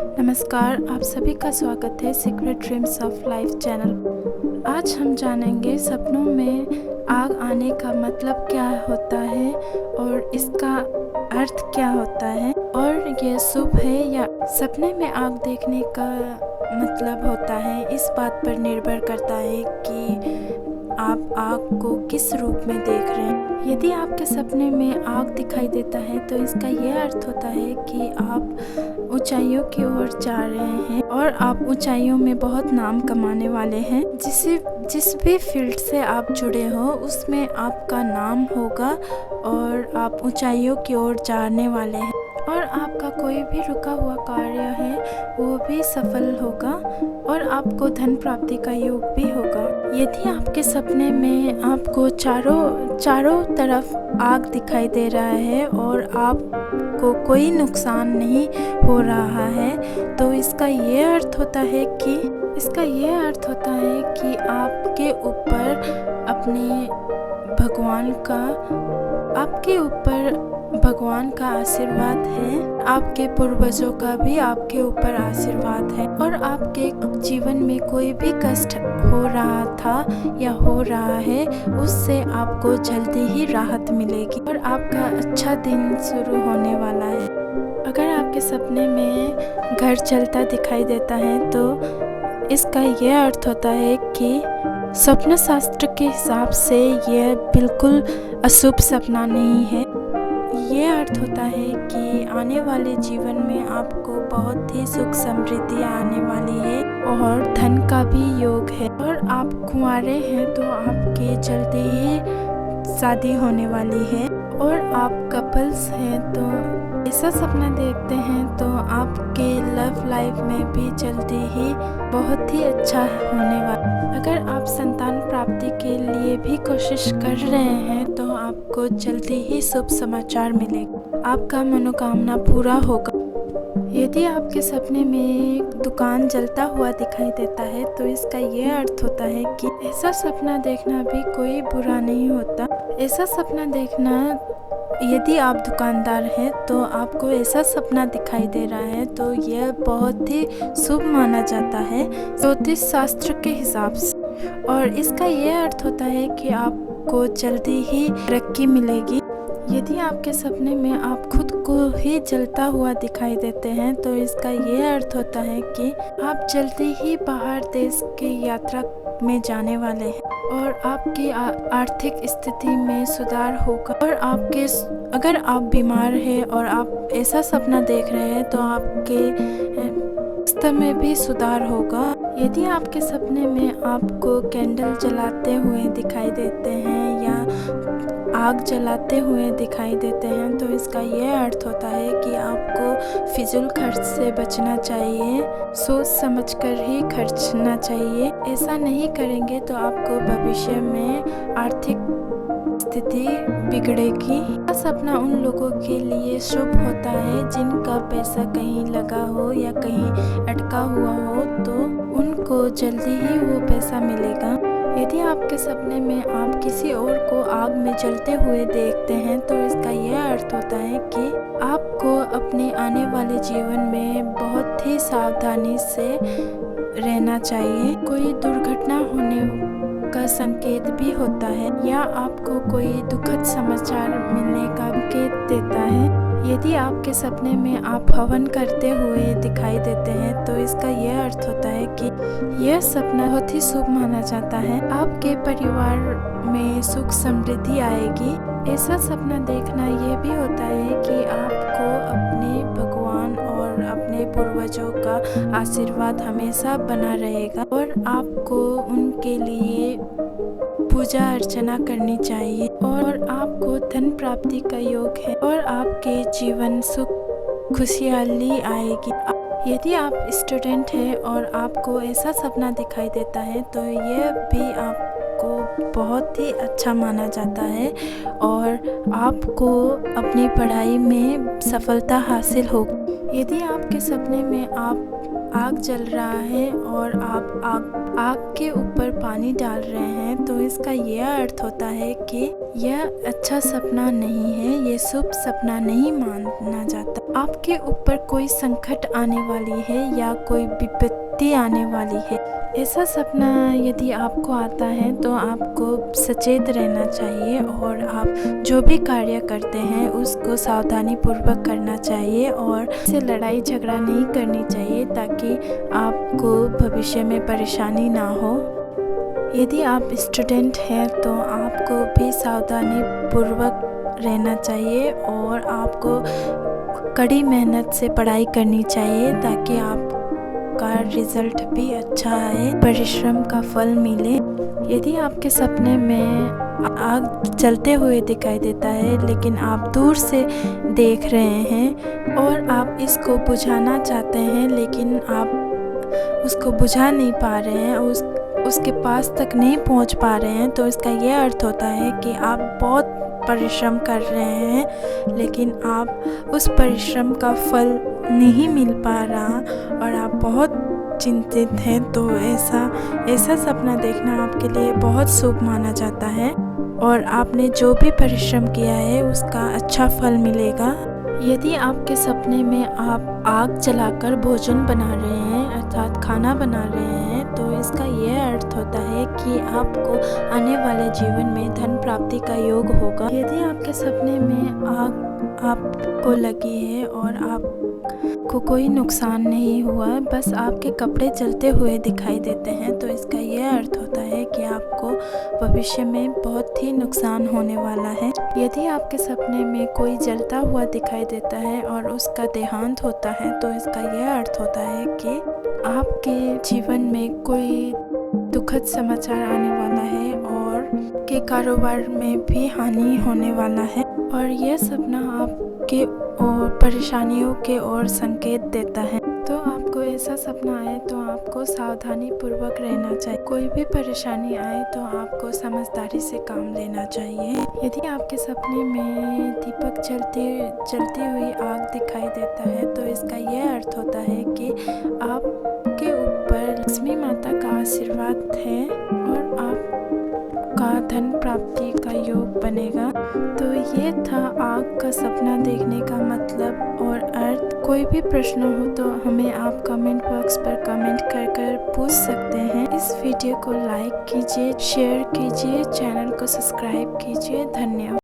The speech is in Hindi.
नमस्कार, आप सभी का स्वागत है secret dreams of life channel. आज हम जानेंगे सपनों में आग आने का मतलब क्या होता है और इसका अर्थ क्या होता है, और ये शुभ है या सपने में आग देखने का मतलब होता है। इस बात पर निर्भर करता है कि आप आग को किस रूप में देख रहे हैं। यदि आपके सपने में आग दिखाई देता है तो इसका यह अर्थ होता है कि आप ऊंचाइयों की ओर जा रहे हैं और आप ऊंचाइयों में बहुत नाम कमाने वाले हैं। जिस भी फील्ड से आप जुड़े हो उसमें आपका नाम होगा और आप ऊंचाइयों की ओर जाने वाले हैं, और आपका कोई भी रुका हुआ कार्य है वो भी सफल होगा और आपको धन प्राप्ति का योग भी होगा। यदि आपके सपने में आपको चारों तरफ आग दिखाई दे रहा है और आपको कोई नुकसान नहीं हो रहा है तो इसका ये अर्थ होता है कि आपके ऊपर भगवान का आशीर्वाद है, आपके पूर्वजों का भी आपके ऊपर आशीर्वाद है, और आपके जीवन में कोई भी कष्ट हो रहा था या हो रहा है उससे आपको जल्दी ही राहत मिलेगी और आपका अच्छा दिन शुरू होने वाला है। अगर आपके सपने में घर जलता दिखाई देता है तो इसका यह अर्थ होता है कि स्वप्न शास्त्र के हिसाब से यह बिल्कुल अशुभ सपना नहीं है। ये अर्थ होता है कि आने वाले जीवन में आपको बहुत ही सुख समृद्धि आने वाली है और धन का भी योग है, और आप कुंवारे हैं तो आपके जल्दी ही शादी होने वाली है, और आप कपल्स हैं तो ऐसा सपना देखते हैं तो आपके लव लाइफ में भी जल्दी ही बहुत ही अच्छा होने वाला। अगर आप संतान प्राप्ति के लिए भी कोशिश कर रहे हैं तो आपको जल्दी ही शुभ समाचार मिलेगा, आपका मनोकामना पूरा होगा। यदि आपके सपने में एक दुकान जलता हुआ दिखाई देता है तो इसका यह अर्थ होता है कि ऐसा सपना देखना भी कोई बुरा नहीं होता। ऐसा सपना देखना, यदि आप दुकानदार हैं तो आपको ऐसा सपना दिखाई दे रहा है तो यह बहुत ही शुभ माना जाता है ज्योतिष शास्त्र के हिसाब से, और इसका यह अर्थ होता है कि आपको जल्दी ही तरक्की मिलेगी। यदि आपके सपने में आप खुद को ही जलता हुआ दिखाई देते हैं तो इसका यह अर्थ होता है कि आप जल्दी ही बाहर देश की यात्रा में जाने वाले हैं और आपकी आर्थिक स्थिति में सुधार होगा, और अगर आप बीमार हैं और आप ऐसा सपना देख रहे हैं तो आपके स्वास्थ्य में भी सुधार होगा। यदि आपके सपने में आपको कैंडल जलाते हुए दिखाई देते हैं या आग जलाते हुए दिखाई देते हैं तो इसका यह अर्थ होता है कि आपको फिजूल खर्च से बचना चाहिए, सोच समझकर ही खर्चना चाहिए। ऐसा नहीं करेंगे तो आपको भविष्य में आर्थिक स्थिति बिगड़ेगी। यह सपना उन लोगों के लिए शुभ होता है जिनका पैसा कहीं लगा हो या कहीं अटका हुआ हो तो उनको जल्दी ही वो पैसा मिलेगा। यदि आपके सपने में आप किसी और को आग में जलते हुए देखते हैं तो इसका यह अर्थ होता है कि आपको अपने आने वाले जीवन में बहुत ही सावधानी से रहना चाहिए। कोई दुर्घटना होने का संकेत भी होता है या आपको कोई दुखद समाचार मिलने का संकेत देता है। यदि आपके सपने में आप हवन करते हुए दिखाई देते हैं तो इसका यह अर्थ होता है कि यह सपना बहुत ही शुभ माना जाता है, आपके परिवार में सुख समृद्धि आएगी। ऐसा सपना देखना यह भी होता है कि आपको अपने भगवान और अपने पूर्वजों का आशीर्वाद हमेशा बना रहेगा और आपको उनके लिए पूजा अर्चना करनी चाहिए, और आपको धन प्राप्ति का योग है और आपके जीवन सुख खुशहाली आएगी। यदि आप स्टूडेंट हैं और आपको ऐसा सपना दिखाई देता है तो यह भी आपको बहुत ही अच्छा माना जाता है और आपको अपनी पढ़ाई में सफलता हासिल होगी। यदि आपके सपने में आग जल रहा है और आप आग आग के ऊपर पानी डाल रहे हैं, तो इसका यह अर्थ होता है कि यह अच्छा सपना नहीं है, ये शुभ सपना नहीं माना जाता। आपके ऊपर कोई संकट आने वाली है या कोई विपत्ति आने वाली है। ऐसा सपना यदि आपको आता है तो आपको सचेत रहना चाहिए और आप जो भी कार्य करते हैं उसको सावधानी पूर्वक करना चाहिए और इससे लड़ाई झगड़ा नहीं करनी चाहिए ताकि आपको भविष्य में परेशानी ना हो। यदि आप स्टूडेंट हैं तो आपको भी सावधानी पूर्वक रहना चाहिए और आपको कड़ी मेहनत से पढ़ाई करनी चाहिए ताकि आपका रिजल्ट भी अच्छा आए, परिश्रम का फल मिले। यदि आपके सपने में आग जलते हुए दिखाई देता है लेकिन आप दूर से देख रहे हैं और आप इसको बुझाना चाहते हैं लेकिन आप उसको बुझा नहीं पा रहे हैं, उसके पास तक नहीं पहुंच पा रहे हैं, तो इसका यह अर्थ होता है कि आप बहुत परिश्रम कर रहे हैं लेकिन आप उस परिश्रम का फल नहीं मिल पा रहा और आप बहुत चिंतित हैं। तो ऐसा सपना देखना आपके लिए बहुत शुभ माना जाता है और आपने जो भी परिश्रम किया है उसका अच्छा फल मिलेगा। यदि आपके सपने में आप आग जलाकर भोजन बना रहे हैं अर्थात खाना बना रहे हैं, तो इसका यह अर्थ होता है कि आपको आने वाले जीवन में धन प्राप्ति का योग होगा। यदि आपके सपने में आग आपको लगी है और आपको कोई नुकसान नहीं हुआ, बस आपके कपड़े जलते हुए दिखाई देते हैं, तो इसका यह अर्थ होता है कि आपको भविष्य में बहुत ही नुकसान होने वाला है। यदि आपके सपने में कोई जलता हुआ दिखाई देता है और उसका देहांत होता है, तो इसका यह अर्थ होता है कि आपके जीवन में कोई दुखद समाचार आने वाला है और के कारोबार में भी हानि होने वाला है और यह सपना आपके और परेशानियों के ओर संकेत देता है। तो आपको ऐसा सपना आए तो आपको सावधानी पूर्वक रहना चाहिए। कोई भी परेशानी आए तो आपको समझदारी से काम लेना चाहिए। यदि आपके सपने में दीपक जलती हुई आग दिखाई देता है, तो इसका यह अर्थ होता है कि आपके ऊपर लक्ष्मी माता का आशीर्वाद है और आपका धन प्राप्ति का योग बनेगा। तो ये था आग का सपना देखने का मतलब और अर्थ। कोई भी प्रश्न हो तो हमें आप कमेंट बॉक्स पर कमेंट कर पूछ सकते हैं। इस वीडियो को लाइक कीजिए, शेयर कीजिए, चैनल को सब्सक्राइब कीजिए। धन्यवाद।